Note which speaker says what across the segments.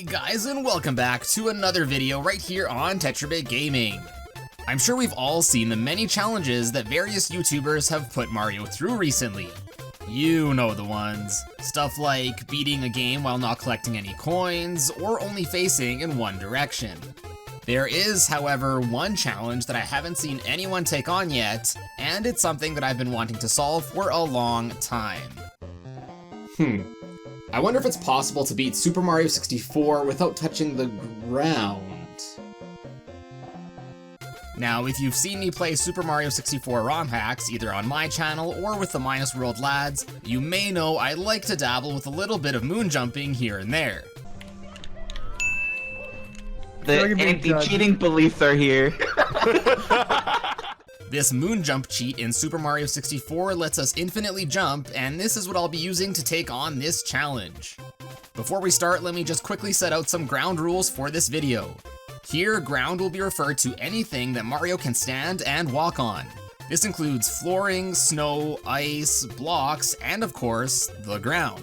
Speaker 1: guys, and welcome back to another video right here on Tetrabit Gaming. I'm sure we've all seen the many challenges that various YouTubers have put Mario through recently. You know the ones. Stuff like beating a game while not collecting any coins, or only facing in one direction. There is, however, one challenge that I haven't seen anyone take on yet, and it's something that I've been wanting to solve for a long time. I wonder if it's possible to beat Super Mario 64 without touching the ground. Now, if you've seen me play Super Mario 64 ROM hacks, either on my channel or with the Minus World lads, you may know I like to dabble with a little bit of moon jumping here and there.
Speaker 2: The anti-cheating police are here.
Speaker 1: This moon jump cheat in Super Mario 64 lets us infinitely jump, and this is what I'll be using to take on this challenge. Before we start, let me just quickly set out some ground rules for this video. Here, ground will be referred to anything that Mario can stand and walk on. This includes flooring, snow, ice, blocks, and of course, the ground.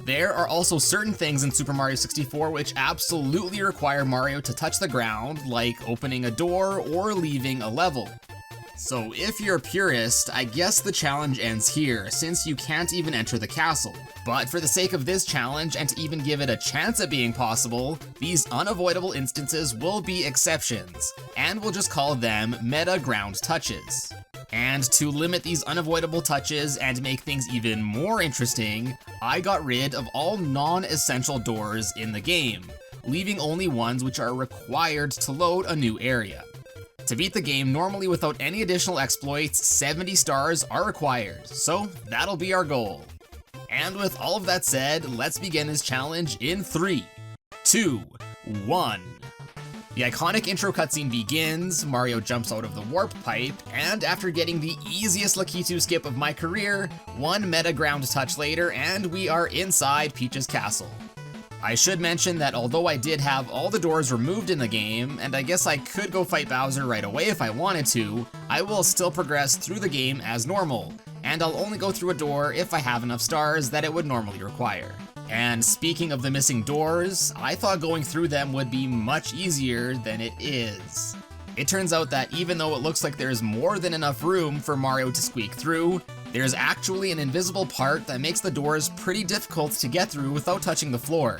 Speaker 1: There are also certain things in Super Mario 64 which absolutely require Mario to touch the ground, like opening a door or leaving a level. So if you're a purist, I guess the challenge ends here, since you can't even enter the castle. But for the sake of this challenge, and to even give it a chance at being possible, these unavoidable instances will be exceptions, and we'll just call them meta ground touches. And to limit these unavoidable touches and make things even more interesting, I got rid of all non-essential doors in the game, leaving only ones which are required to load a new area. To beat the game normally without any additional exploits, 70 stars are required, so that'll be our goal. And with all of that said, let's begin this challenge in 3, 2, 1. The iconic intro cutscene begins, Mario jumps out of the warp pipe, and after getting the easiest Lakitu skip of my career, one meta ground touch later, and we are inside Peach's castle. I should mention that although I did have all the doors removed in the game, and I guess I could go fight Bowser right away if I wanted to, I will still progress through the game as normal, and I'll only go through a door if I have enough stars that it would normally require. And speaking of the missing doors, I thought going through them would be much easier than it is. It turns out that even though it looks like there's more than enough room for Mario to squeak through, there's actually an invisible part that makes the doors pretty difficult to get through without touching the floor.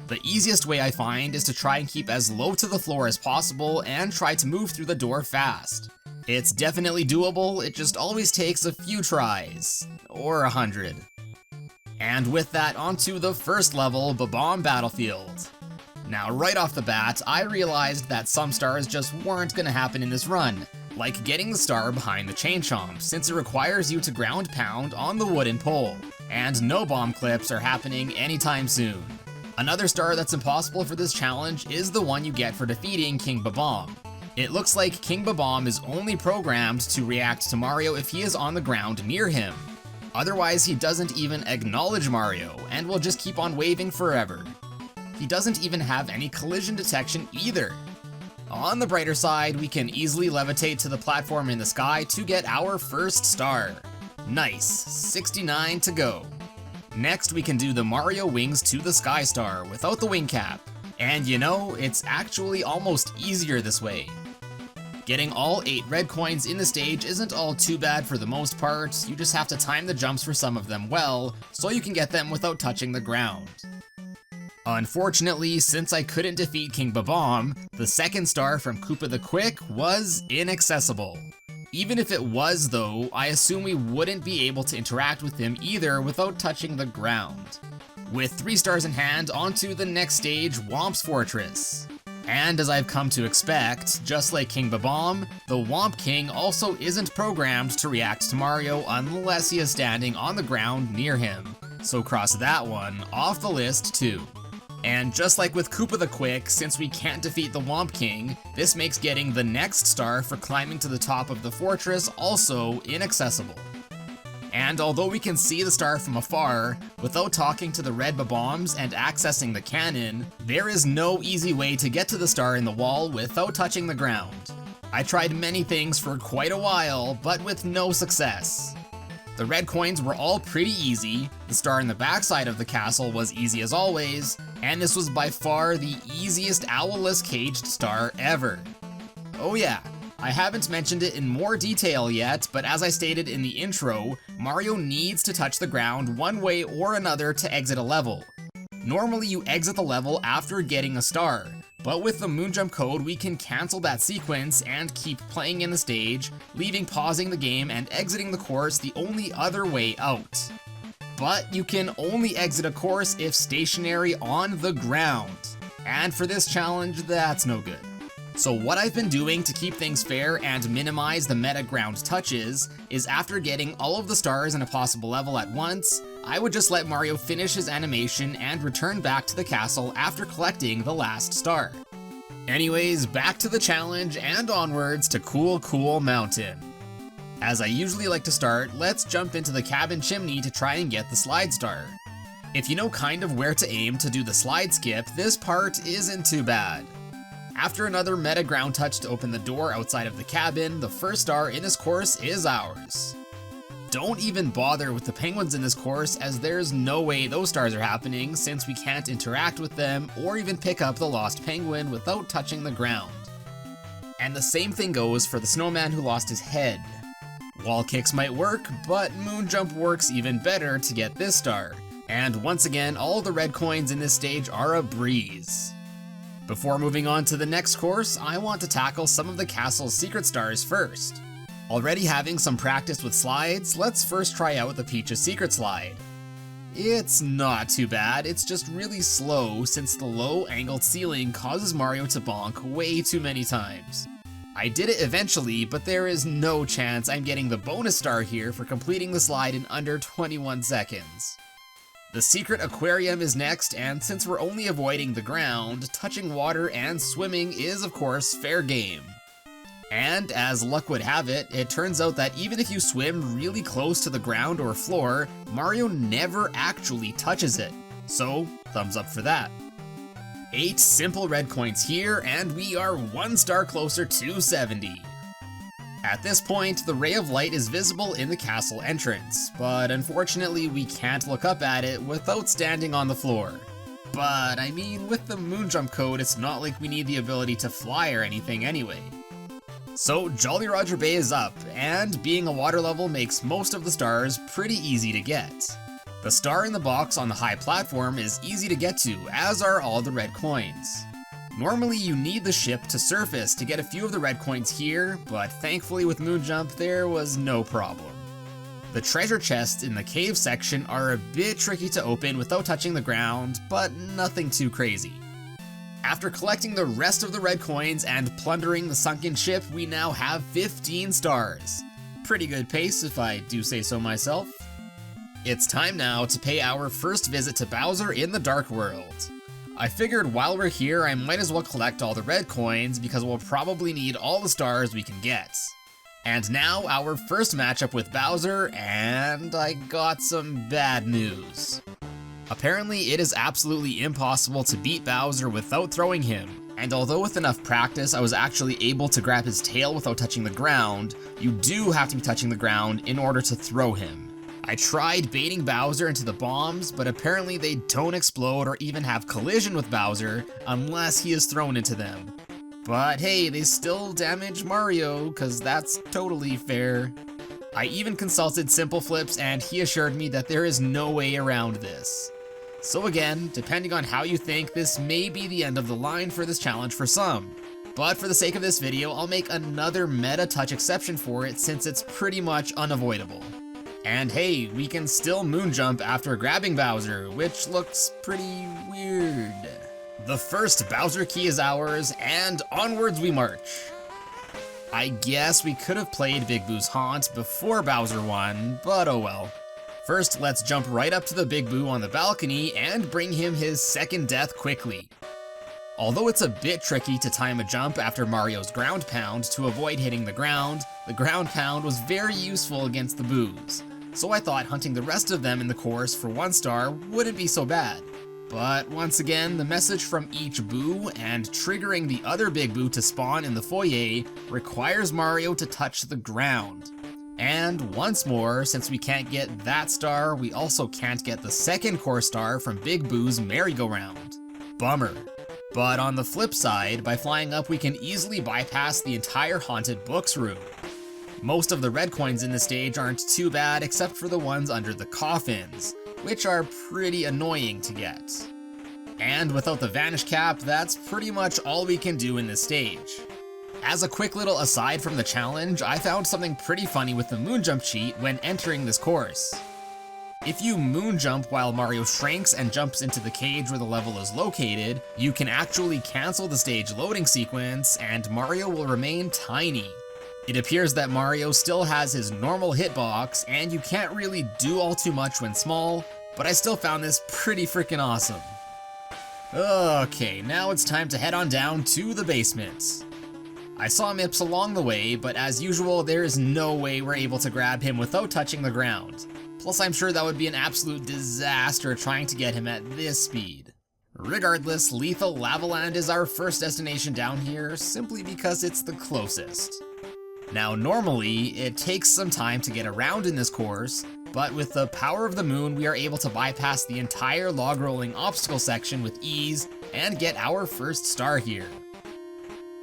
Speaker 1: The easiest way I find is to try and keep as low to the floor as possible and try to move through the door fast. It's definitely doable, it just always takes a few tries. Or 100. And with that, onto the first level, Bob-omb Battlefield. Now right off the bat, I realized that some stars just weren't gonna happen in this run, like getting the star behind the Chain Chomp, since it requires you to ground pound on the wooden pole, and no bomb clips are happening anytime soon. Another star that's impossible for this challenge is the one you get for defeating King Bob-omb. It looks like King Bob-omb is only programmed to react to Mario if he is on the ground near him. Otherwise, he doesn't even acknowledge Mario, and will just keep on waving forever. He doesn't even have any collision detection either. On the brighter side, we can easily levitate to the platform in the sky to get our first star. Nice, 69 to go. Next, we can do the Mario Wings to the Sky Star without the wing cap. And you know, it's actually almost easier this way. Getting all 8 red coins in the stage isn't all too bad for the most part, you just have to time the jumps for some of them well, so you can get them without touching the ground. Unfortunately, since I couldn't defeat King Bob-omb, the second star from Koopa the Quick was inaccessible. Even if it was though, I assume we wouldn't be able to interact with him either without touching the ground. With 3 stars in hand, onto the next stage, Whomp's Fortress. And as I've come to expect, just like King Bob-omb, the Whomp King also isn't programmed to react to Mario unless he is standing on the ground near him. So cross that one off the list too. And just like with Koopa the Quick, since we can't defeat the Whomp King, this makes getting the next star for climbing to the top of the fortress also inaccessible. And although we can see the star from afar, without talking to the red Bob-ombs and accessing the cannon, there is no easy way to get to the star in the wall without touching the ground. I tried many things for quite a while, but with no success. The red coins were all pretty easy, the star in the backside of the castle was easy as always, and this was by far the easiest owl-less caged star ever. Oh yeah, I haven't mentioned it in more detail yet, but as I stated in the intro, Mario needs to touch the ground one way or another to exit a level. Normally you exit the level after getting a star, but with the Moonjump code we can cancel that sequence and keep playing in the stage, leaving pausing the game and exiting the course the only other way out. But you can only exit a course if stationary on the ground, and for this challenge that's no good. So what I've been doing to keep things fair and minimize the meta ground touches is after getting all of the stars in a possible level at once, I would just let Mario finish his animation and return back to the castle after collecting the last star. Anyways, back to the challenge and onwards to Cool Cool Mountain. As I usually like to start, let's jump into the cabin chimney to try and get the slide star. If you know kind of where to aim to do the slide skip, this part isn't too bad. After another meta ground touch to open the door outside of the cabin, the first star in this course is ours. Don't even bother with the penguins in this course, as there's no way those stars are happening since we can't interact with them or even pick up the lost penguin without touching the ground. And the same thing goes for the snowman who lost his head. Wall kicks might work, but Moonjump works even better to get this star. And once again, all the red coins in this stage are a breeze. Before moving on to the next course, I want to tackle some of the castle's secret stars first. Already having some practice with slides, let's first try out the Peach's secret slide. It's not too bad, it's just really slow since the low angled ceiling causes Mario to bonk way too many times. I did it eventually, but there is no chance I'm getting the bonus star here for completing the slide in under 21 seconds. The secret aquarium is next, and since we're only avoiding the ground, touching water and swimming is of course fair game. And as luck would have it, it turns out that even if you swim really close to the ground or floor, Mario never actually touches it. So, thumbs up for that. 8 simple red coins here, and we are 1 star closer to 70. At this point, the ray of light is visible in the castle entrance, but unfortunately we can't look up at it without standing on the floor. But I mean, with the Moonjump code, it's not like we need the ability to fly or anything anyway. So Jolly Roger Bay is up, and being a water level makes most of the stars pretty easy to get. The star in the box on the high platform is easy to get to, as are all the red coins. Normally you need the ship to surface to get a few of the red coins here, but thankfully with Moonjump there was no problem. The treasure chests in the cave section are a bit tricky to open without touching the ground, but nothing too crazy. After collecting the rest of the red coins and plundering the sunken ship, we now have 15 stars. Pretty good pace if I do say so myself. It's time now to pay our first visit to Bowser in the Dark World. I figured while we're here, I might as well collect all the red coins because we'll probably need all the stars we can get. And now our first matchup with Bowser, and I got some bad news. Apparently it is absolutely impossible to beat Bowser without throwing him, and although with enough practice I was actually able to grab his tail without touching the ground, you do have to be touching the ground in order to throw him. I tried baiting Bowser into the bombs, but apparently they don't explode or even have collision with Bowser unless he is thrown into them. But hey, they still damage Mario, cause that's totally fair. I even consulted Simple Flips and he assured me that there is no way around this. So again, depending on how you think, this may be the end of the line for this challenge for some. But for the sake of this video, I'll make another meta touch exception for it since it's pretty much unavoidable. And hey, we can still Moonjump after grabbing Bowser, which looks pretty weird. The first Bowser key is ours, and onwards we march. I guess we could have played Big Boo's Haunt before Bowser won, but oh well. First, let's jump right up to the Big Boo on the balcony and bring him his second death quickly. Although it's a bit tricky to time a jump after Mario's ground pound to avoid hitting the ground pound was very useful against the Boos. So I thought hunting the rest of them in the course for 1 star wouldn't be so bad. But once again, the message from each Boo and triggering the other Big Boo to spawn in the foyer requires Mario to touch the ground. And once more, since we can't get that star, we also can't get the second core star from Big Boo's merry-go-round. Bummer. But on the flip side, by flying up we can easily bypass the entire Haunted Books room. Most of the red coins in this stage aren't too bad except for the ones under the coffins, which are pretty annoying to get. And without the vanish cap, that's pretty much all we can do in this stage. As a quick little aside from the challenge, I found something pretty funny with the moon jump cheat when entering this course. If you moon jump while Mario shrinks and jumps into the cage where the level is located, you can actually cancel the stage loading sequence and Mario will remain tiny. It appears that Mario still has his normal hitbox and you can't really do all too much when small, but I still found this pretty freaking awesome. Okay, now it's time to head on down to the basement. I saw Mips along the way, but as usual, there is no way we're able to grab him without touching the ground. Plus, I'm sure that would be an absolute disaster trying to get him at this speed. Regardless, Lethal Lavaland is our first destination down here, simply because it's the closest. Now, normally, it takes some time to get around in this course, but with the power of the moon, we are able to bypass the entire log-rolling obstacle section with ease and get our first star here.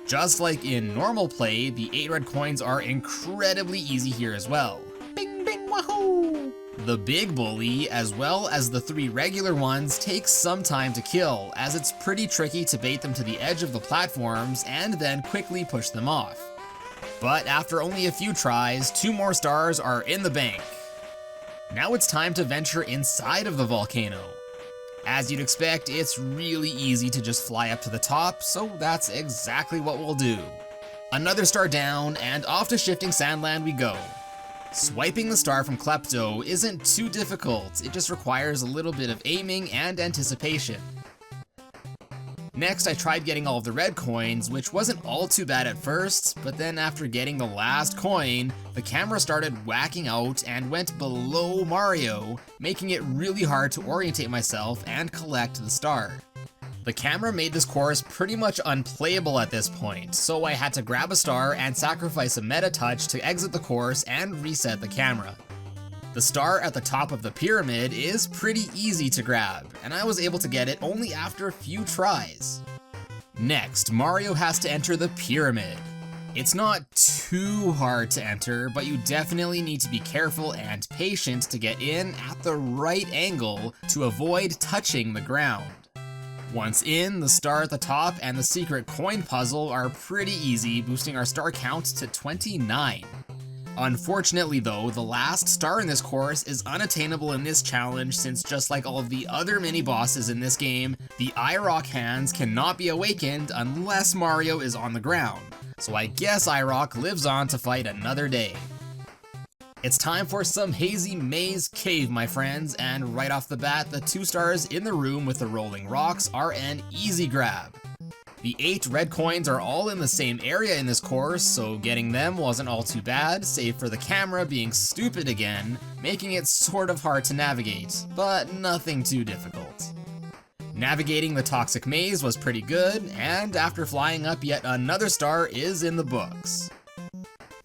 Speaker 1: Just like in normal play, the 8 red coins are incredibly easy here as well. Bing bing wahoo! The big bully, as well as the 3 regular ones, takes some time to kill, as it's pretty tricky to bait them to the edge of the platforms and then quickly push them off. But after only a few tries, 2 more stars are in the bank. Now it's time to venture inside of the volcano. As you'd expect, it's really easy to just fly up to the top, so that's exactly what we'll do. Another star down, and off to Shifting Sandland we go. Swiping the star from Klepto isn't too difficult, it just requires a little bit of aiming and anticipation. Next, I tried getting all of the red coins, which wasn't all too bad at first, but then after getting the last coin, the camera started whacking out and went below Mario, making it really hard to orientate myself and collect the star. The camera made this course pretty much unplayable at this point, so I had to grab a star and sacrifice a meta touch to exit the course and reset the camera. The star at the top of the pyramid is pretty easy to grab, and I was able to get it only after a few tries. Next, Mario has to enter the pyramid. It's not too hard to enter, but you definitely need to be careful and patient to get in at the right angle to avoid touching the ground. Once in, the star at the top and the secret coin puzzle are pretty easy, boosting our star count to 29. Unfortunately though, the last star in this course is unattainable in this challenge since just like all of the other mini-bosses in this game, the I-Rock hands cannot be awakened unless Mario is on the ground. So I guess I-Rock lives on to fight another day. It's time for some Hazy Maze Cave, my friends, and right off the bat, the 2 stars in the room with the rolling rocks are an easy grab. The 8 red coins are all in the same area in this course, so getting them wasn't all too bad, save for the camera being stupid again, making it sort of hard to navigate, but nothing too difficult. Navigating the Toxic Maze was pretty good, and after flying up, yet another star is in the books.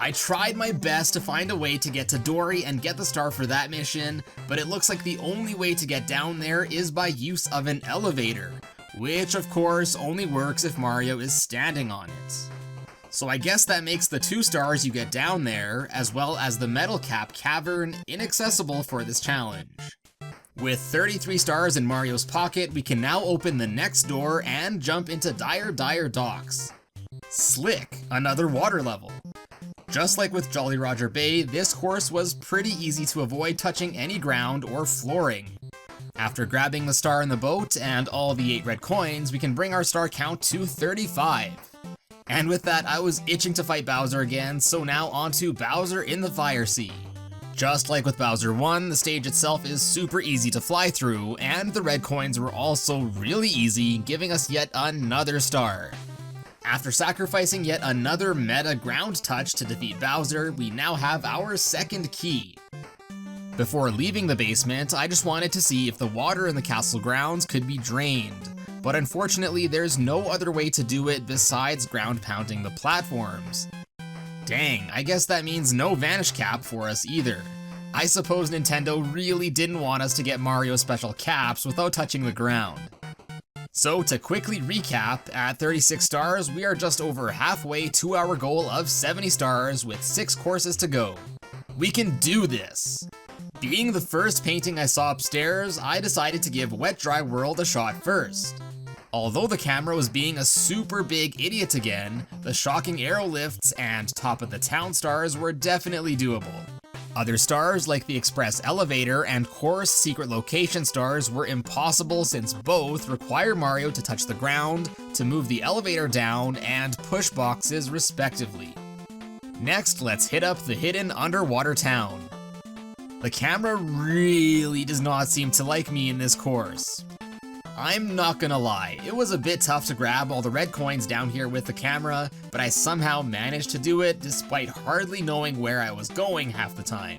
Speaker 1: I tried my best to find a way to get to Dory and get the star for that mission, but it looks like the only way to get down there is by use of an elevator, which of course only works if Mario is standing on it. So I guess that makes the 2 stars you get down there, as well as the Metal Cap Cavern, inaccessible for this challenge. With 33 stars in Mario's pocket, we can now open the next door and jump into Dire Dire Docks. Slick, another water level. Just like with Jolly Roger Bay, this course was pretty easy to avoid touching any ground or flooring. After grabbing the star in the boat and all the 8 red coins, we can bring our star count to 35. And with that, I was itching to fight Bowser again, so now onto Bowser in the Fire Sea. Just like with Bowser 1, the stage itself is super easy to fly through, and the red coins were also really easy, giving us yet another star. After sacrificing yet another meta ground touch to defeat Bowser, we now have our second key. Before leaving the basement, I just wanted to see if the water in the castle grounds could be drained, but unfortunately there's no other way to do it besides ground pounding the platforms. Dang, I guess that means no Vanish Cap for us either. I suppose Nintendo really didn't want us to get Mario special caps without touching the ground. So to quickly recap, at 36 stars, we are just over halfway to our goal of 70 stars with 6 courses to go. We can do this! Being the first painting I saw upstairs, I decided to give Wet Dry World a shot first. Although the camera was being a super big idiot again, the shocking arrow lifts and top of the town stars were definitely doable. Other stars like the Express Elevator and Course Secret Location stars were impossible since both require Mario to touch the ground, to move the elevator down, and push boxes respectively. Next, let's hit up the hidden underwater town. The camera really does not seem to like me in this course. I'm not gonna lie, it was a bit tough to grab all the red coins down here with the camera, but I somehow managed to do it despite hardly knowing where I was going half the time.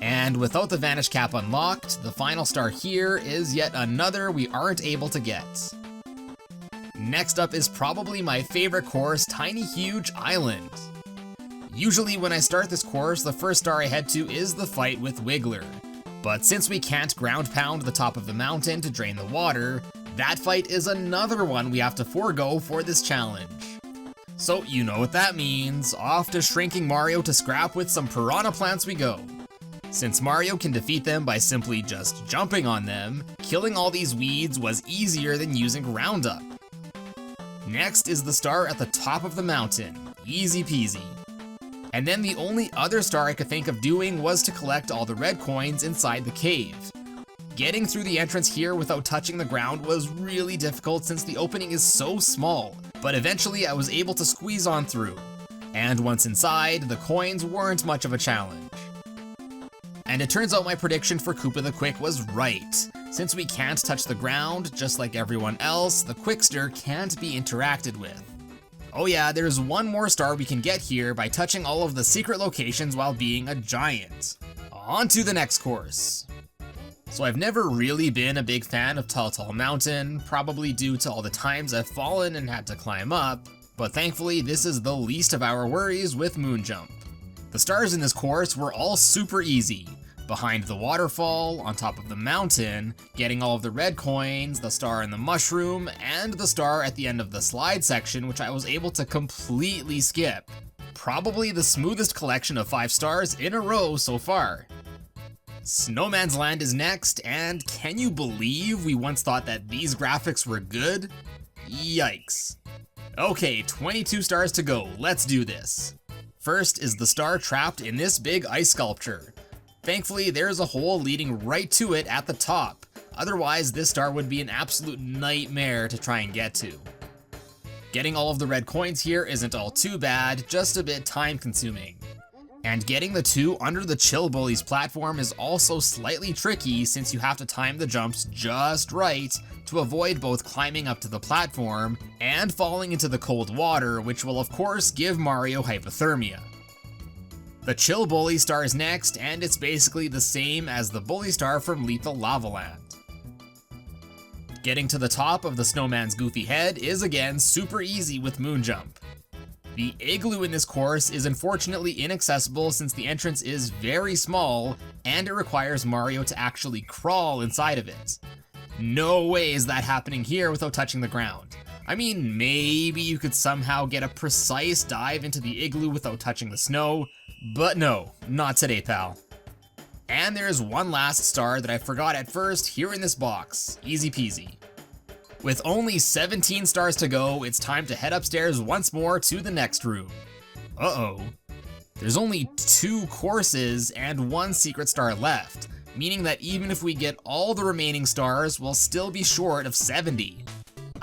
Speaker 1: And without the Vanish Cap unlocked, the final star here is yet another we aren't able to get. Next up is probably my favorite course, Tiny Huge Island. Usually when I start this course, the first star I head to is the fight with Wiggler. But since we can't ground pound the top of the mountain to drain the water, that fight is another one we have to forego for this challenge. So you know what that means, off to shrinking Mario to scrap with some piranha plants we go. Since Mario can defeat them by simply just jumping on them, killing all these weeds was easier than using Roundup. Next is the star at the top of the mountain, easy peasy. And then the only other star I could think of doing was to collect all the red coins inside the cave. Getting through the entrance here without touching the ground was really difficult since the opening is so small, but eventually I was able to squeeze on through. And once inside, the coins weren't much of a challenge. And it turns out my prediction for Koopa the Quick was right. Since we can't touch the ground, just like everyone else, the Quickster can't be interacted with. Oh yeah, there's one more star we can get here by touching all of the secret locations while being a giant. On to the next course. So I've never really been a big fan of Tall Tall Mountain, probably due to all the times I've fallen and had to climb up, but thankfully this is the least of our worries with Moon Jump. The stars in this course were all super easy. Behind the waterfall, on top of the mountain, getting all of the red coins, the star in the mushroom, and the star at the end of the slide section, which I was able to completely skip. Probably the smoothest collection of 5 stars in a row so far. Snowman's Land is next, and can you believe we once thought that these graphics were good? Yikes. Okay, 22 stars to go, let's do this. First is the star trapped in this big ice sculpture. Thankfully, there's a hole leading right to it at the top. Otherwise, this star would be an absolute nightmare to try and get to. Getting all of the red coins here isn't all too bad, just a bit time consuming. And getting the 2 under the Chill Bullies platform is also slightly tricky since you have to time the jumps just right to avoid both climbing up to the platform and falling into the cold water, which will of course give Mario hypothermia. The Chill Bully star is next, and it's basically the same as the Bully star from Lethal Lava Land. Getting to the top of the snowman's goofy head is again super easy with Moon Jump. The igloo in this course is unfortunately inaccessible since the entrance is very small, and it requires Mario to actually crawl inside of it. No way is that happening here without touching the ground. I mean, maybe you could somehow get a precise dive into the igloo without touching the snow, but no, not today, pal. And there's one last star that I forgot at first here in this box, easy peasy. With only 17 stars to go, it's time to head upstairs once more to the next room. Uh-oh. There's only 2 courses and 1 secret star left, meaning that even if we get all the remaining stars, we'll still be short of 70.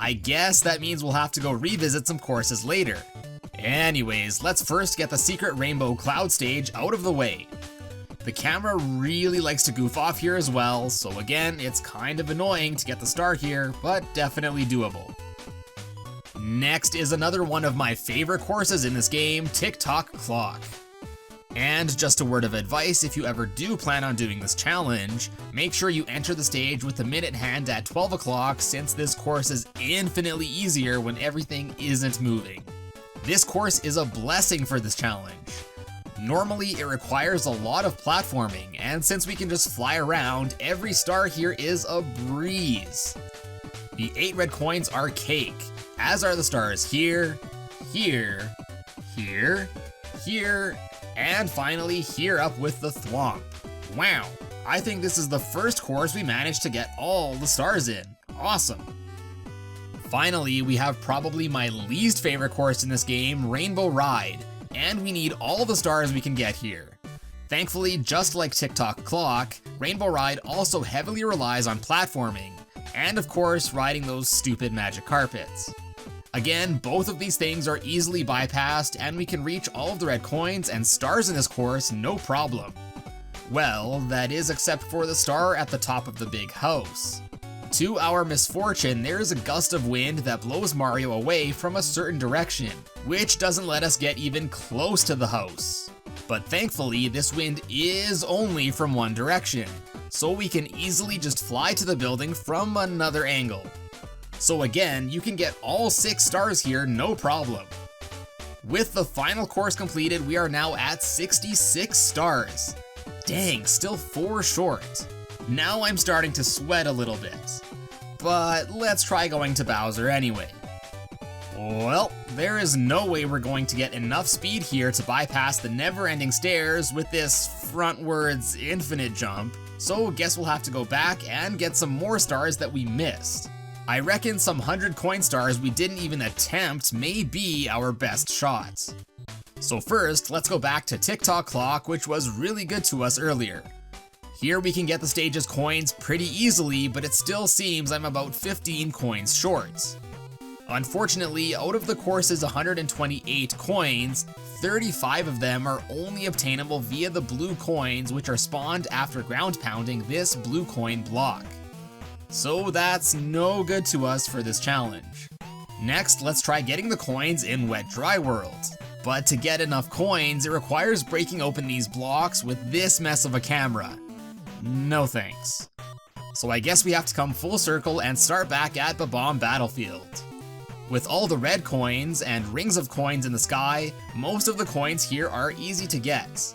Speaker 1: I guess that means we'll have to go revisit some courses later. Anyways, let's first get the secret Rainbow Cloud stage out of the way. The camera really likes to goof off here as well, so again, it's kind of annoying to get the star here, but definitely doable. Next is another one of my favorite courses in this game, Tick-Tock Clock. And just a word of advice, if you ever do plan on doing this challenge, make sure you enter the stage with the minute hand at 12 o'clock since this course is infinitely easier when everything isn't moving. This course is a blessing for this challenge. Normally, it requires a lot of platforming, and since we can just fly around, every star here is a breeze. The 8 red coins are cake, as are the stars here, here, here, here, and finally here up with the thwomp. Wow, I think this is the first course we managed to get all the stars in. Awesome. Finally, we have probably my least favorite course in this game, Rainbow Ride, and we need all the stars we can get here. Thankfully, just like Tick-Tock Clock, Rainbow Ride also heavily relies on platforming, and of course, riding those stupid magic carpets. Again, both of these things are easily bypassed, and we can reach all of the red coins and stars in this course no problem. Well, that is except for the star at the top of the big house. To our misfortune, there is a gust of wind that blows Mario away from a certain direction, which doesn't let us get even close to the house. But thankfully, this wind is only from one direction, so we can easily just fly to the building from another angle. So again, you can get all 6 stars here no problem. With the final course completed, we are now at 66 stars. Dang, still 4 short. Now I'm starting to sweat a little bit. But let's try going to Bowser anyway. Well, there is no way we're going to get enough speed here to bypass the never-ending stairs with this frontwards infinite jump, so guess we'll have to go back and get some more stars that we missed. I reckon some 100 coin stars we didn't even attempt may be our best shot. So first, let's go back to Tick-Tock Clock, which was really good to us earlier. Here we can get the stage's coins pretty easily, but it still seems I'm about 15 coins short. Unfortunately, out of the course's 128 coins, 35 of them are only obtainable via the blue coins, which are spawned after ground pounding this blue coin block. So that's no good to us for this challenge. Next, let's try getting the coins in Wet Dry World. But to get enough coins, it requires breaking open these blocks with this mess of a camera. No thanks. So I guess we have to come full circle and start back at Bob-omb Battlefield. With all the red coins and rings of coins in the sky, most of the coins here are easy to get.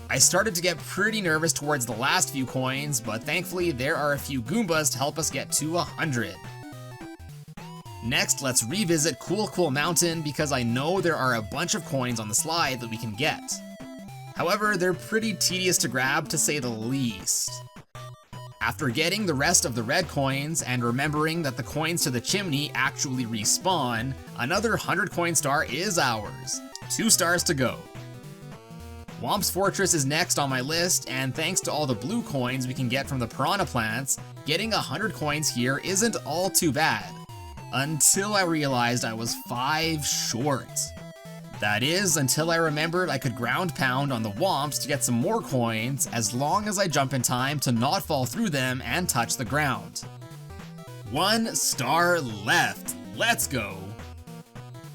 Speaker 1: I started to get pretty nervous towards the last few coins, but thankfully there are a few Goombas to help us get to 100. Next, let's revisit Cool Cool Mountain because I know there are a bunch of coins on the slide that we can get. However, they're pretty tedious to grab to say the least. After getting the rest of the red coins and remembering that the coins to the chimney actually respawn, another 100 coin star is ours. 2 stars to go. Whomp's Fortress is next on my list, and thanks to all the blue coins we can get from the piranha plants, getting 100 coins here isn't all too bad. Until I realized I was 5 short. That is, until I remembered I could ground pound on the Whomps to get some more coins, as long as I jump in time to not fall through them and touch the ground. 1 star left, let's go!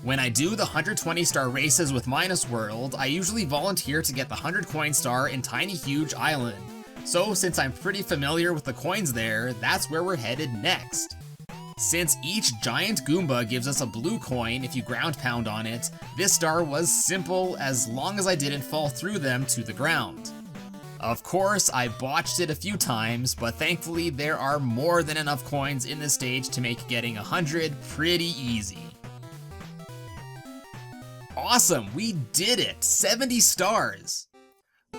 Speaker 1: When I do the 120 star races with Minus World, I usually volunteer to get the 100 coin star in Tiny Huge Island. So since I'm pretty familiar with the coins there, that's where we're headed next. Since each giant Goomba gives us a blue coin if you ground pound on it, this star was simple as long as I didn't fall through them to the ground. Of course, I botched it a few times, but thankfully there are more than enough coins in this stage to make getting 100 pretty easy. Awesome, we did it! 70 stars!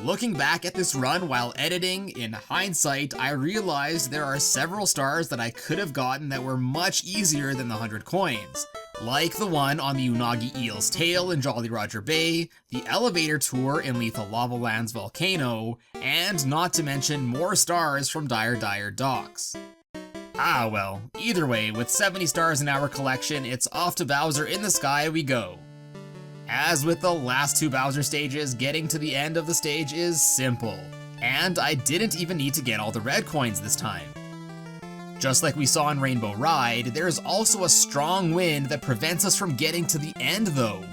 Speaker 1: Looking back at this run while editing, in hindsight, I realized there are several stars that I could have gotten that were much easier than the 100 coins. Like the one on the Unagi Eel's tail in Jolly Roger Bay, the elevator tour in Lethal Lava Land's volcano, and not to mention more stars from Dire Dire Docks. Ah well, either way, with 70 stars in our collection, it's off to Bowser in the Sky we go. As with the last 2 Bowser stages, getting to the end of the stage is simple, and I didn't even need to get all the red coins this time. Just like we saw in Rainbow Ride, there is also a strong wind that prevents us from getting to the end though.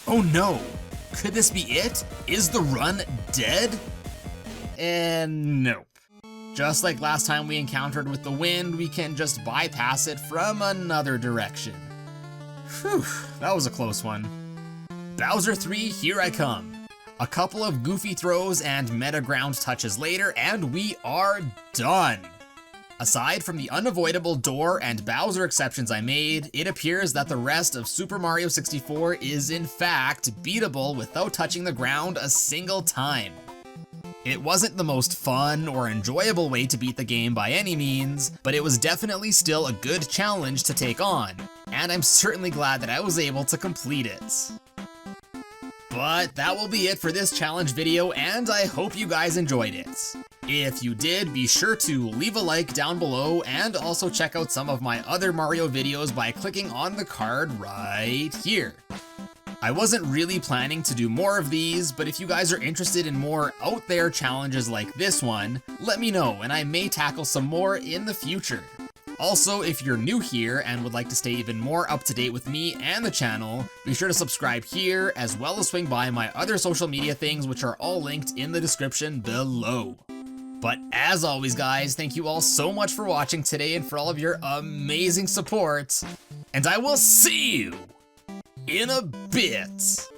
Speaker 1: Oh no! Could this be it? Is the run dead? And nope. Just like last time we encountered with the wind, we can just bypass it from another direction. Whew, that was a close one. Bowser 3, here I come. A couple of goofy throws and meta ground touches later, and we are done. Aside from the unavoidable door and Bowser exceptions I made, it appears that the rest of Super Mario 64 is in fact beatable without touching the ground a single time. It wasn't the most fun or enjoyable way to beat the game by any means, but it was definitely still a good challenge to take on, and I'm certainly glad that I was able to complete it. But that will be it for this challenge video, and I hope you guys enjoyed it. If you did, be sure to leave a like down below and also check out some of my other Mario videos by clicking on the card right here. I wasn't really planning to do more of these, but if you guys are interested in more out there challenges like this one, let me know and I may tackle some more in the future. Also, if you're new here and would like to stay even more up to date with me and the channel, be sure to subscribe here as well as swing by my other social media things, which are all linked in the description below. But as always guys, thank you all so much for watching today and for all of your amazing support, and I will see you in a bit.